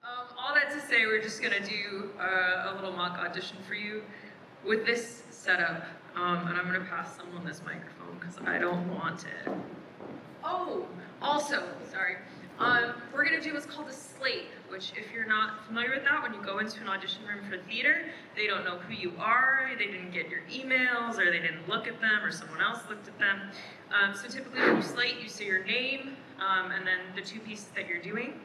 All that to say, we're just gonna do a little mock audition for you with this setup, and I'm gonna pass someone this microphone because I don't want it. Oh, also, sorry, we're gonna do what's called a slate, which if you're not familiar with that, when you go into an audition room for theater, they don't know who you are, they didn't get your emails, or they didn't look at them, or someone else looked at them. So typically when you slate, you say your name, and then the two pieces that you're doing.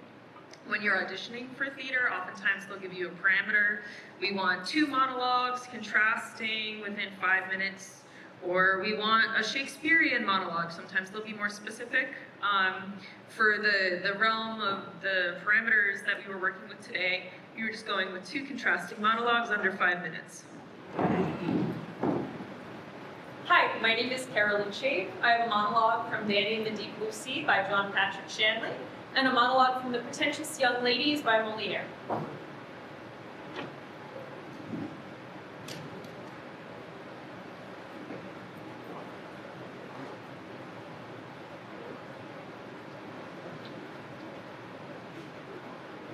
When you're auditioning for theater, oftentimes they'll give you a parameter. We want 2 monologues contrasting within 5 minutes, or we want a Shakespearean monologue. Sometimes they'll be more specific. For the realm of the parameters that we were working with today, we were just going with 2 contrasting monologues under 5 minutes. Hi, my name is Carolyn Chave. I have a monologue from Danny and the Deep Blue Sea by John Patrick Shanley, and a monologue from The Pretentious Young Ladies by Moliere.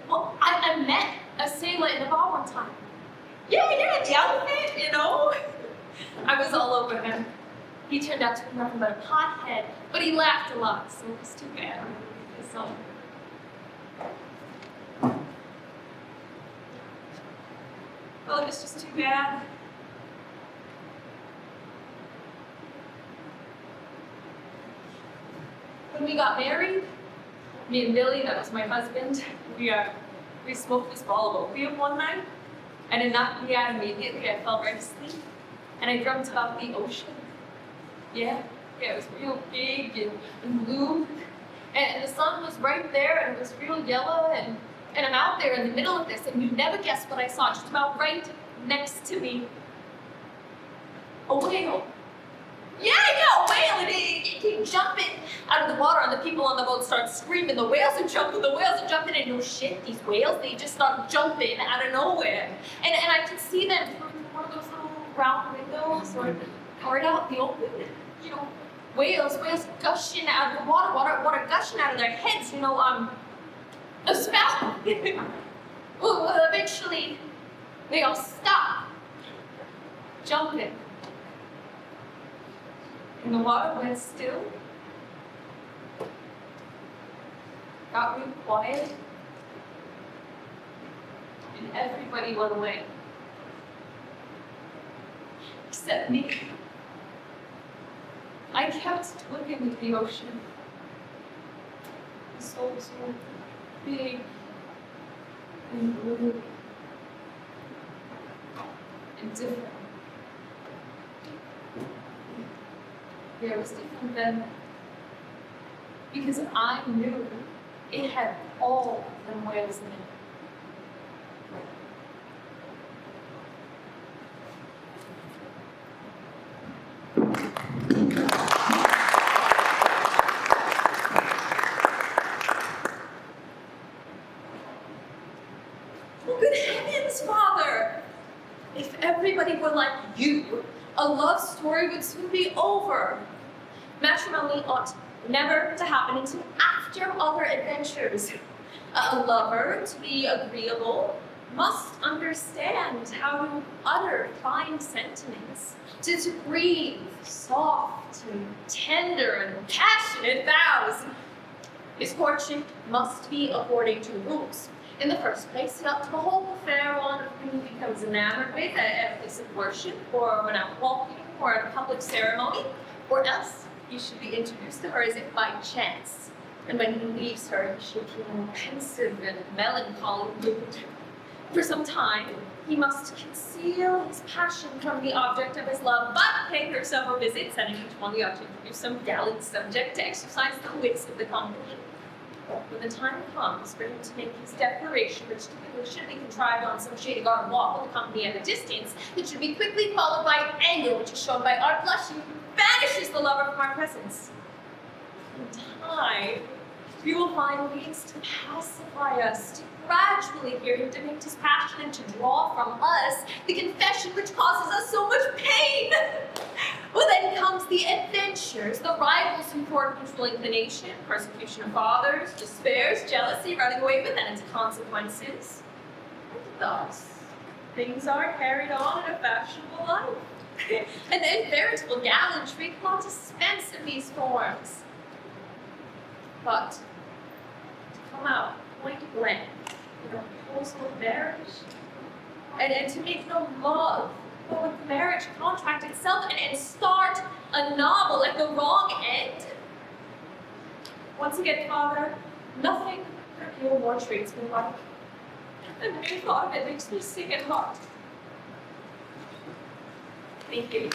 Well, I met a sailor in the bar one time. Yeah, the outfit, you know? I was all over him. He turned out to be nothing but a pothead, but he laughed a lot, so it was too bad. So, Well, it was just too bad. when we got married, me and Billy, that was my husband, We smoked this ball of opium one night, and it knocked me out immediately. I fell right asleep, and I dreamt about the ocean. Yeah, it was real big and blue, and the sun was right there, and it was real yellow, and I'm out there in the middle of this, and you'd never guess what I saw, just about right next to me. A whale. Yeah, a whale, and it came jumping out of the water, and the people on the boat start screaming, the whales are jumping, and no shit, these whales, they just start jumping out of nowhere. And I could see them through one of those little round windows, or right out the open, you know, whales gushing out of the water gushing out of their heads, a spout. Well, eventually, they all stop jumping. And the water went still. Got real quiet. And everybody went away. Except me. I kept looking at the ocean. So big and blue and different. Yeah, it was different then because I knew it had all them whales in it. Well, good heavens, Father! If everybody were like you, a love story would soon be over. Matrimony ought never to happen until after other adventures. A lover, to be agreeable, must understand how to utter fine sentiments, to breathe soft and tender and passionate vows. His courtship must be according to rules. In the first place, he ought to behold the fair one whom he becomes enamored with at a place of worship, or when out walking, or at a public ceremony, or else he should be introduced to her as if by chance. And when he leaves her, he should feel a pensive and melancholy mood. For some time, he must conceal his passion from the object of his love, but pay her several visits, and in each one he ought to introduce some gallant subject to exercise the wits of the company. When the time comes for him to make his declaration, which typically should be contrived on some shady garden walk with the company at a distance, it should be quickly followed by anger, which is shown by our blushing, banishes the lover from our presence. In time, we will find means to pacify us, to gradually hear him depict his passion, and to draw from us the confession which causes us so much pain. Well, then comes the adventures, the rivals who court mutual inclination, persecution of fathers, despairs, jealousy, running away with and its consequences. And thus, things are carried on in a fashionable life. And then veritable gallantry cannot dispense in these forms. But to come out point blank with a proposal of marriage, and to make no love, but with the marriage contract itself, and start a novel at the wrong end. Once again, Father, nothing could feel more tradesmanlike. And the very thought of it makes me sick at heart. Thank you.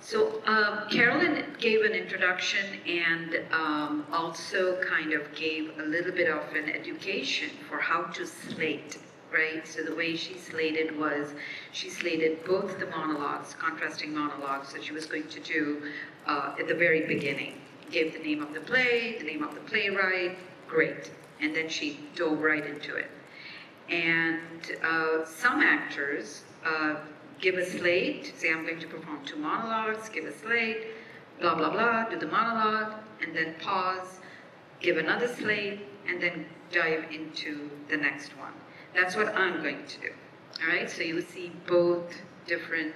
So Carolyn gave an introduction and also kind of gave a little bit of an education for how to slate, right? So the way she slated was, she slated both the monologues, contrasting monologues that she was going to do at the very beginning. Gave the name of the play, the name of the playwright, great. And then she dove right into it. And some actors give a slate, say I'm going to perform 2 monologues, give a slate, blah, blah, blah, do the monologue, and then pause, give another slate, and then dive into the next one. That's what I'm going to do, all right? So you will see both different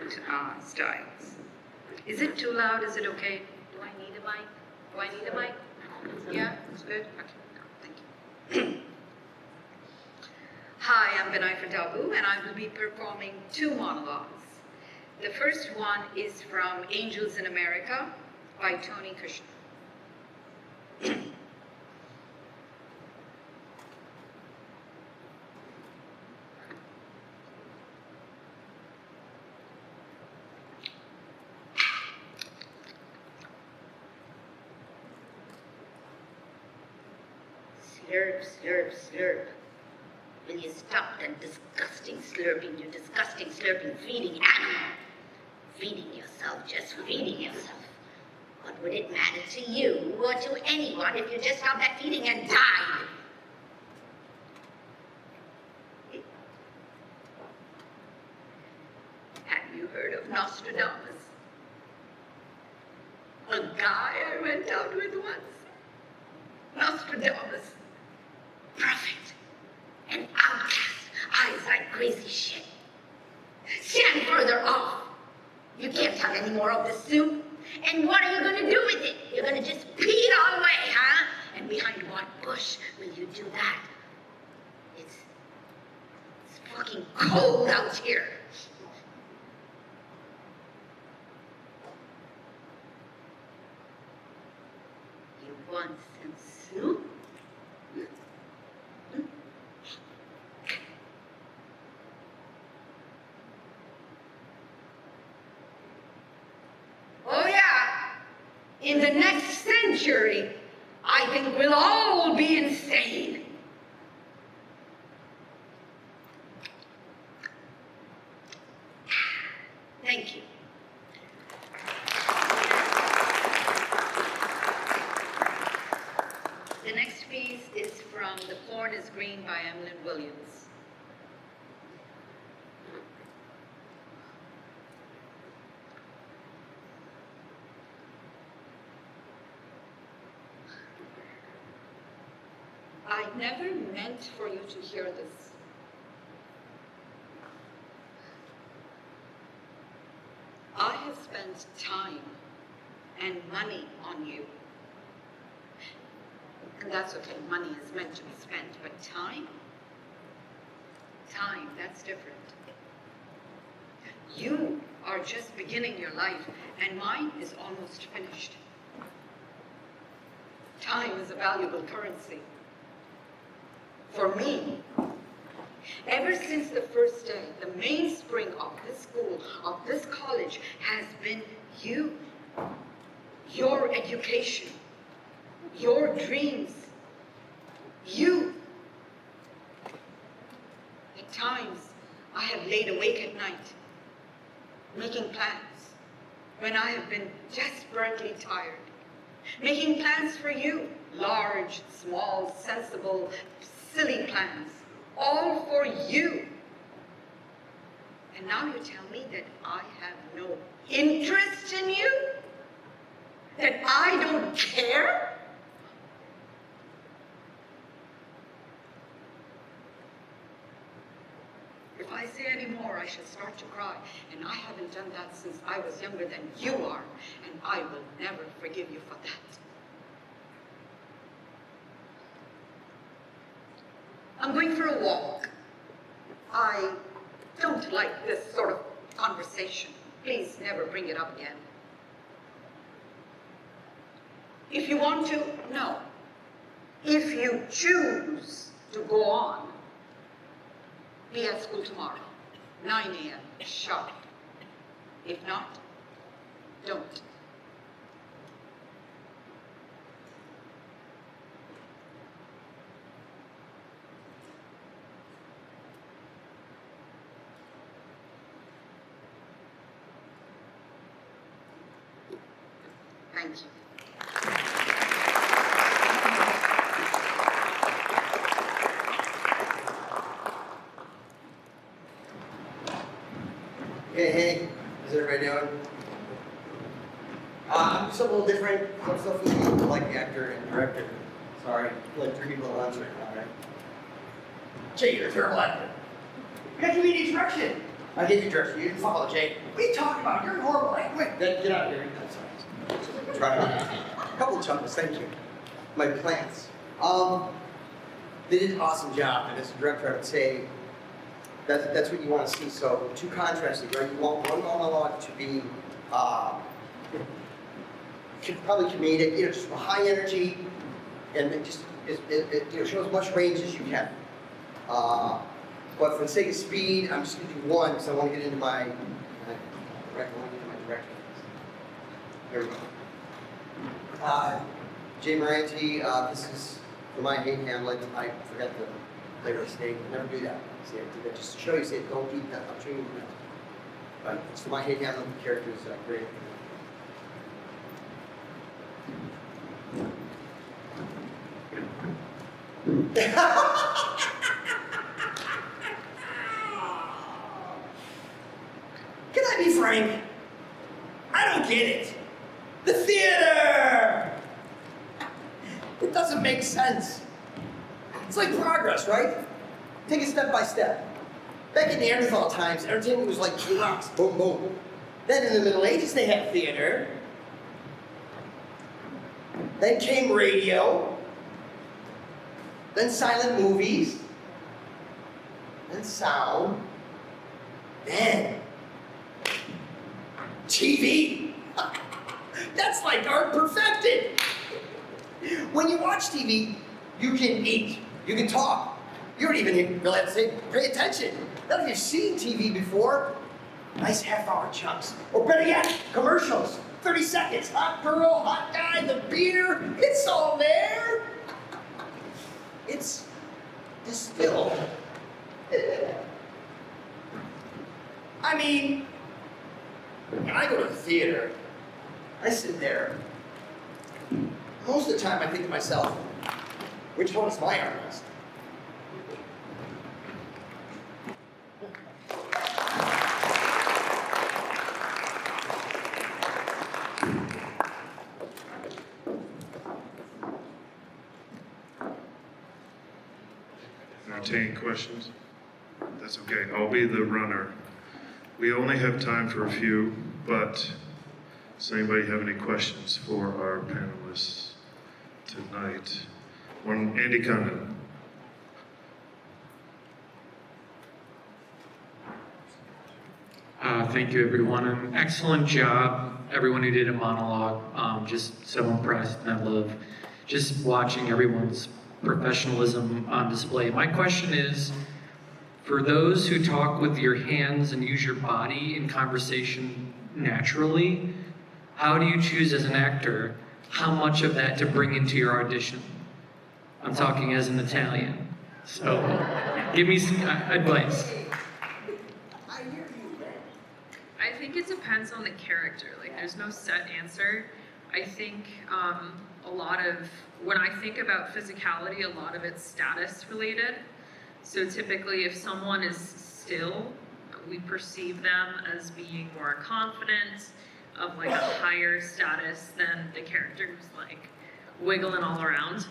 styles. Is it too loud? Is it okay? Do I need a mic? Do I need a mic? Yeah, it's good? Okay, thank you. Hi, I'm Binaifer Dabu, and I will be performing 2 monologues. The first one is from Angels in America by Tony Kushner. Slurp, slurp, slurp. Will you stop that disgusting slurping, you disgusting slurping feeding animal? Feeding yourself, just feeding yourself. What would it matter to you or to anyone if you just stopped that feeding and died? Have you heard of Nostradamus? A guy I went out with once. Nostradamus. Prophet. An outcast. Eyes like crazy shit. Stand further off. You can't have any more of the soup. And what are you going to do with it? You're going to just pee it all away, huh? And behind what bush will you do that? It's fucking cold out here. You want some soup? In the next century, I think we'll all be insane. Thank you. The next piece is from The Corn is Green by Emlyn Williams. I never meant for you to hear this. I have spent time and money on you. And that's okay, money is meant to be spent, but time, that's different. You are just beginning your life, and mine is almost finished. Time is a valuable currency. For me, ever since the first day, the mainspring of this school, of this college, has been you. Your education, your dreams, you. At times, I have laid awake at night, making plans, when I have been desperately tired, making plans for you, large, small, sensible, silly plans, all for you. And now you tell me that I have no interest in you? That I don't care? If I say any more, I shall start to cry, and I haven't done that since I was younger than you are, and I will never forgive you for that. I'm going for a walk. I don't like this sort of conversation. Please never bring it up again. If you want to, no. If you choose to go on, be at school tomorrow, 9 a.m. sharp. If not, don't. Thank you. Hey, how's everybody doing? I'm just a little different. Some stuff with me, like the actor and director. Sorry, I feel like 3 people at lunch right now, right? Jay, you're a terrible actor. You gotta give me the direction. I gave you direction. You didn't follow, Jay. What are you talking about? You're horrible. Hey, wait, get out of here. I'm sorry. Try it. A couple of chuckles, thank you. My plants. They did an awesome job, and as a director, I would say that's what you want to see. So, two contrasting, right? You want one monologue to be probably comedic, just high energy, and it just shows as much range as you can. But for the sake of speed, I'm just going to do one because I want to get into my direction. There we go. Jay Merante, this is for my hate Hamlet. I forgot the flavor of snake. Never do that. See, I did that just to show you. Say, don't eat that. I'm showing you that. But it's for my hate Hamlet. The character is great. Can I be frank? I don't get it. The theater! It doesn't make sense. It's like progress, right? Take it step by step. Back in Neanderthal times, entertainment was like two rocks, boom, boom. Then in the Middle Ages, they had theater. Then came radio. Then silent movies. Then sound. Then TV. That's like art perfected. When you watch TV, you can eat, you can talk. You don't even really have to say, pay attention. Not if you've seen TV before. Nice half-hour chunks. Or better yet, commercials. 30 seconds. Hot girl, hot guy, the beer. It's all there. It's distilled. I mean, when I go to the theater, I sit there. Most of the time I think to myself, which one is my artist? Entertaining questions? That's okay, I'll be the runner. We only have time for a few, but does anybody have any questions for our panelists tonight? One, Andy Condon. Thank you, everyone. An excellent job, everyone who did a monologue. Just so impressed, and I love just watching everyone's professionalism on display. My question is, for those who talk with your hands and use your body in conversation naturally, how do you choose as an actor how much of that to bring into your audition? I'm talking as an Italian, so give me some advice. I think it depends on the character. Like, there's no set answer. I think a lot of, when I think about physicality, a lot of it's status related. So typically if someone is still, we perceive them as being more confident, of like a higher status than the character who's like wiggling all around.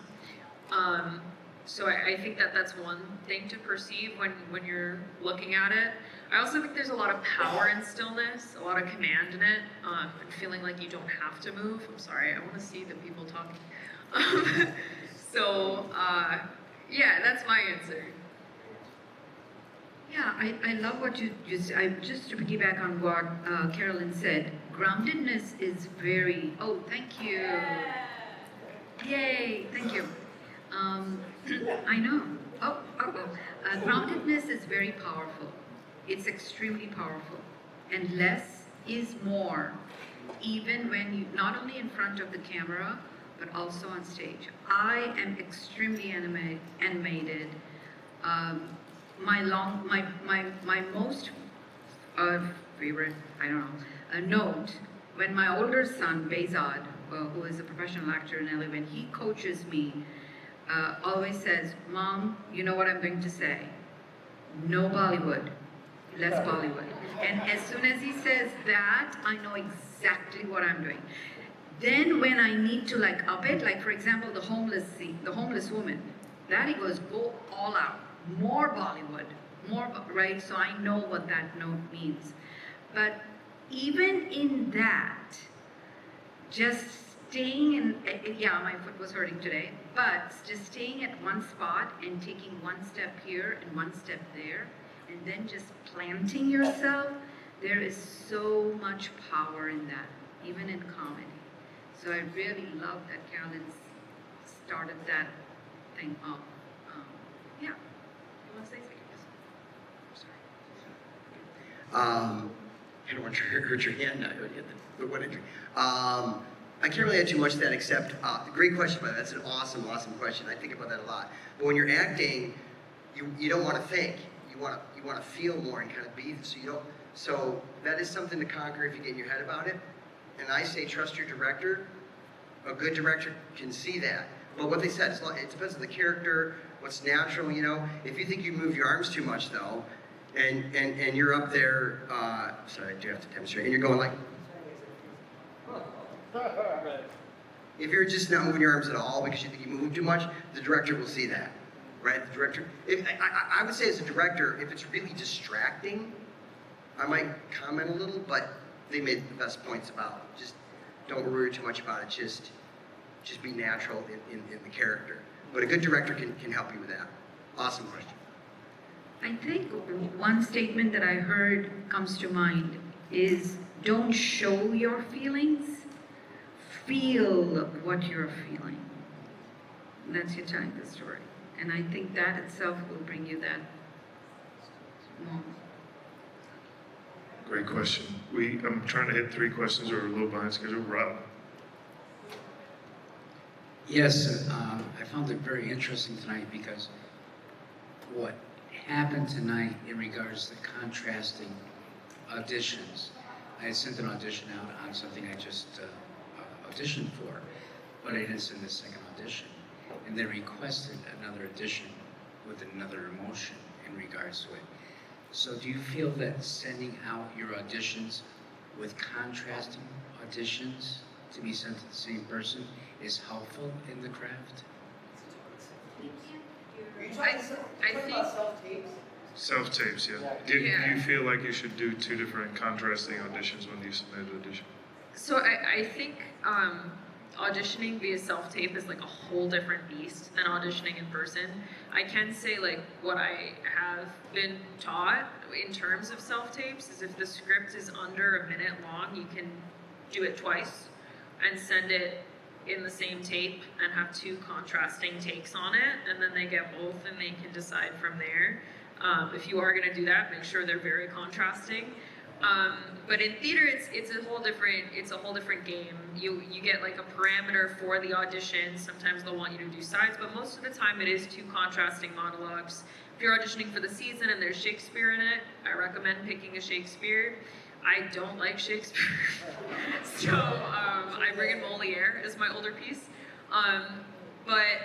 So I think that that's one thing to perceive when you're looking at it. I also think there's a lot of power in stillness, a lot of command in it, and feeling like you don't have to move. I'm sorry, I want to see the people talking. Yeah, that's my answer. Yeah, I love what you just, just to piggyback on what Carolyn said, groundedness is very, oh, thank you. Yay, thank you. I know. Groundedness is very powerful. It's extremely powerful. And less is more, even when you, not only in front of the camera, but also on stage. I am extremely animated. My most favorite, I don't know, note, when my older son, Bezad, who is a professional actor in LA, when he coaches me, always says, Mom, you know what I'm going to say? No Bollywood, less Bollywood. And as soon as he says that, I know exactly what I'm doing. Then when I need to like up it, like for example, the homeless scene, the homeless woman, that he goes, go all out, more Bollywood, more, right? So I know what that note means. But even in that, just staying in, yeah, my foot was hurting today, but just staying at one spot and taking one step here and one step there, and then just planting yourself, there is so much power in that, even in comedy. So I really love that Carolyn started that thing up. Yeah. You want to say something? I don't want to hurt your hand. But what injury? I can't really add too much to that except, great question, but that's an awesome question. I think about that a lot. But when you're acting, you don't want to think. You want to feel more and kind of be. So that is something to conquer if you get in your head about it. And I say trust your director. A good director can see that. But what they said, it depends on the character, what's natural, you know. If you think you move your arms too much though, and you're up there, sorry, I do have to demonstrate, and you're going like, if you're just not moving your arms at all because you think you move too much, the director will see that, right? The director, I would say as a director, if it's really distracting, I might comment a little, but they made the best points about it. Just don't worry too much about it, just be natural in the character. But a good director can help you with that. Awesome question. I think one statement that I heard comes to mind is don't show your feelings, feel what you're feeling. That's you telling the story. And I think that itself will bring you that moment. Great question. I'm trying to hit 3 questions. We're a little behind schedule. Rob. Yes, I found it very interesting tonight because what happened tonight in regards to contrasting auditions. I had sent an audition out on something I just auditioned for, but I didn't send the second audition. And they requested another audition with another emotion in regards to it. So do you feel that sending out your auditions with contrasting auditions to be sent to the same person is helpful in the craft? I think Self-tapes, yeah. Do you feel like you should do 2 different contrasting auditions when you submit an audition? so. I think auditioning via self-tape is like a whole different beast than auditioning in person. I can say like what I have been taught in terms of self-tapes is if the script is under a minute long, you can do it twice and send it in the same tape and have 2 contrasting takes on it, and then they get both and they can decide from there. If you are going to do that, make sure they're very contrasting. But in theater, it's a whole different game. You get like a parameter for the audition. Sometimes they'll want you to do sides, but most of the time it is 2 contrasting monologues. If you're auditioning for the season and there's Shakespeare in it, I recommend picking a Shakespeare. I don't like Shakespeare, so I bring in Moliere as my older piece. But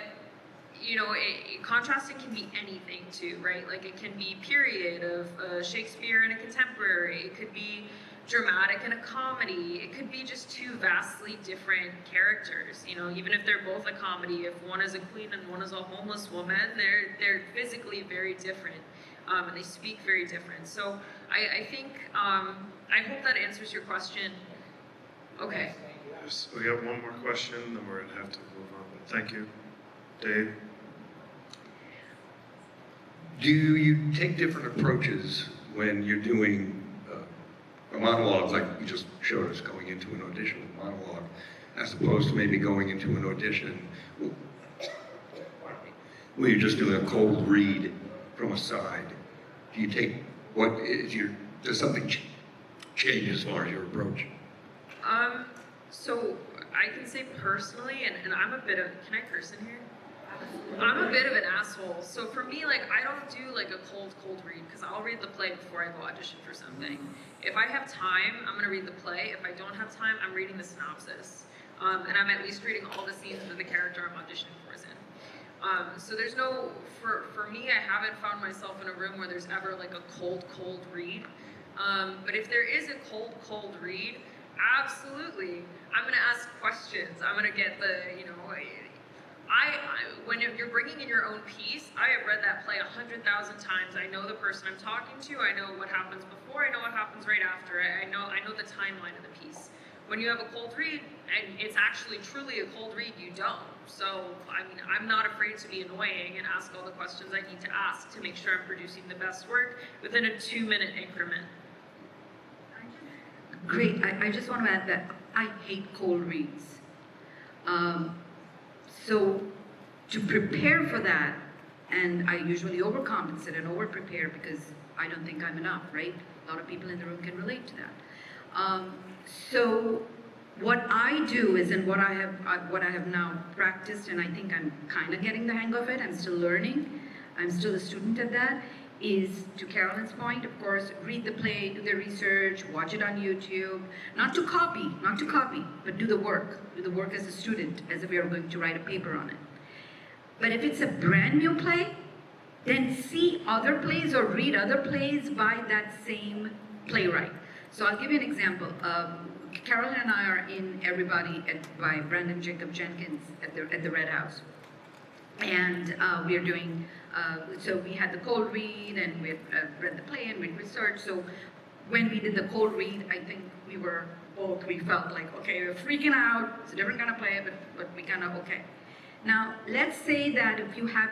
you know, contrasting can be anything too, right? Like it can be period of Shakespeare and a contemporary. It could be dramatic and a comedy. It could be just two vastly different characters. You know, even if they're both a comedy, if one is a queen and one is a homeless woman, they're physically very different, and they speak very different. So I think I hope that answers your question. Okay. Yes, we have one more question, then we're gonna have to move on. But thank you, Dave. Do you take different approaches when you're doing a monologue like you just showed us, going into an audition with a monologue, as opposed to maybe going into an audition where you're just doing a cold read from a side? Do you take, does something change as far as your approach? So I can say personally, and I'm a bit of, can I curse in here? I'm a bit of an asshole. So for me, like, I don't do like a cold read, because I'll read the play before I go audition for something. If I have time, I'm gonna read the play. If I don't have time, I'm reading the synopsis. And I'm at least reading all the scenes that the character I'm auditioning for is in. So there's no, for me, I haven't found myself in a room where there's ever like a cold read. But if there is a cold read, absolutely, I'm gonna ask questions. I'm gonna get the, you know, when you're bringing in your own piece, I have read that play 100,000 times. I know the person I'm talking to. I know what happens before. I know what happens right after. I know the timeline of the piece. When you have a cold read, and it's actually truly a cold read, you don't. So, I mean, I'm not afraid to be annoying and ask all the questions I need to ask to make sure I'm producing the best work within a 2-minute increment. Great. I just want to add that I hate cold reads. So to prepare for that, and I usually overcompensate and overprepare because I don't think I'm enough, right? A lot of people in the room can relate to that. So what I do is, and what I have now practiced, and I think I'm kind of getting the hang of it, I'm still learning, I'm still a student at that, is, to Carolyn's point, of course, read the play, do the research, watch it on YouTube, not to copy, but do the work as a student, as if you're going to write a paper on it. But if it's a brand new play, then see other plays or read other plays by that same playwright. So I'll give you an example. Carolyn and I are in Everybody by Brandon Jacob Jenkins at the Red House. And we are doing, so we had the cold read, and we read the play and we researched. So when we did the cold read, I think we felt like, okay, we're freaking out. It's a different kind of play, but we kind of, okay. Now, let's say that if you have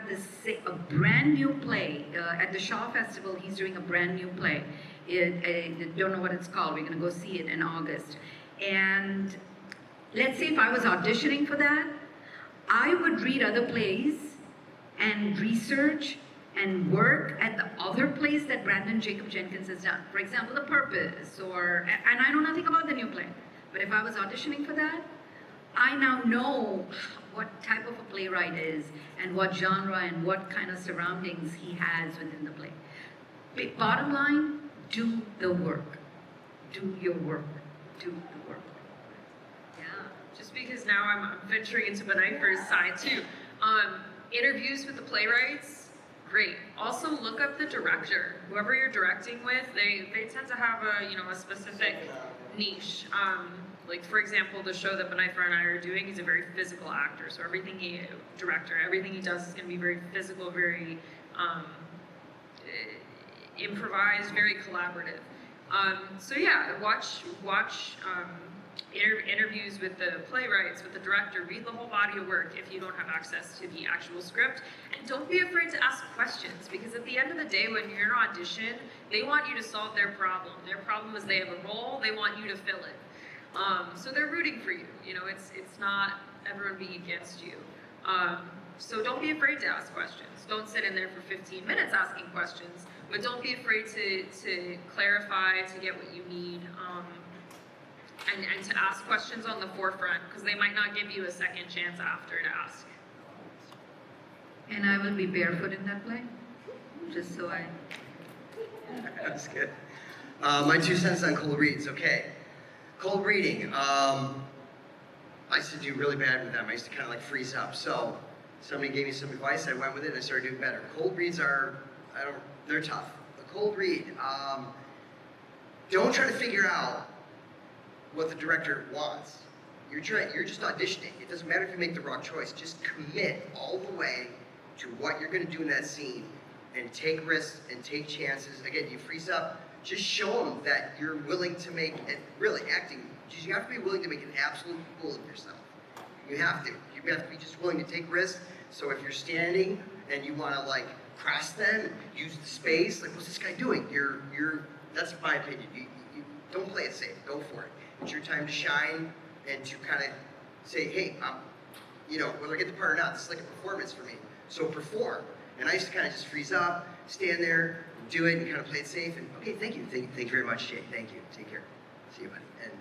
a brand new play, at the Shaw Festival, he's doing a brand new play. I don't know what it's called. We're gonna go see it in August. And let's say if I was auditioning for that, I would read other plays and research and work at the other plays that Brandon Jacob Jenkins has done. For example, The Purpose, and I know nothing about the new play, but if I was auditioning for that, I now know what type of a playwright is and what genre and what kind of surroundings he has within the play. But bottom line, do the work. Do your work. Do the work. Yeah, just because now I'm venturing into Binaifer's side too. Interviews with the playwrights, great. Also look up the director. Whoever you're directing with, they tend to have a specific niche. Like, for example, the show that Binaifer and I are doing, he's a very physical actor, so everything he does is going to be very physical, very improvised, very collaborative. So yeah, watch interviews with the playwrights, with the director, read the whole body of work if you don't have access to the actual script, and don't be afraid to ask questions, because at the end of the day, when you're in an audition, they want you to solve their problem. Their problem is they have a role, they want you to fill it. So they're rooting for you. You know, it's not everyone being against you. So don't be afraid to ask questions. Don't sit in there for 15 minutes asking questions, but don't be afraid to clarify, to get what you need, and to ask questions on the forefront, because they might not give you a second chance after to ask. And I will be barefoot in that play, just so I... That's good. My 2 cents on cold reads, okay. Cold reading. I I used to do really bad with them. I used to kind of like freeze up. So somebody gave me some advice. I went with it and I started doing better. Cold reads are, they're tough. A cold read, don't try to figure out what the director wants. You're just auditioning. It doesn't matter if you make the wrong choice. Just commit all the way to what you're going to do in that scene and take risks and take chances. Again, you freeze up. Just show them that you're willing to make it, really acting. You have to be willing to make an absolute fool of yourself. You have to. You have to be just willing to take risks. So if you're standing and you want to like cross them, use the space, like what's this guy doing? That's my opinion. You don't play it safe. Go for it. It's your time to shine and to kind of say, hey, whether I get the part or not, this is like a performance for me. So perform. And I used to kind of just freeze up, stand there, do it, and kind of play it safe. And okay, thank you very much, Jay. Thank you. Take care. See you, buddy. And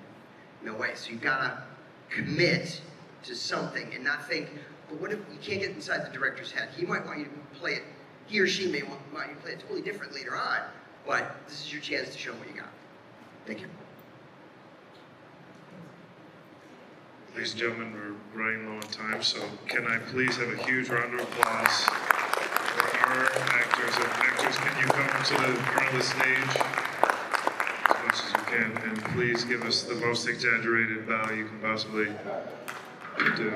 no way. So you gotta commit to something and not think, but what if you can't get inside the director's head? He might want you to play it. He or she may want you to play it totally different later on. But this is your chance to show them what you got. Thank you. Ladies and gentlemen, we're running low on time, so can I please have a huge round of applause for our actors? And actors, can you come to the front of the stage as much as you can? And please give us the most exaggerated bow you can possibly do.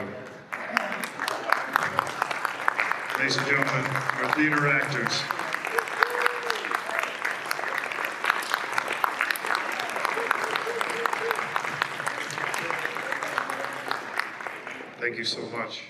Ladies and gentlemen, our theater actors. Thank you so much.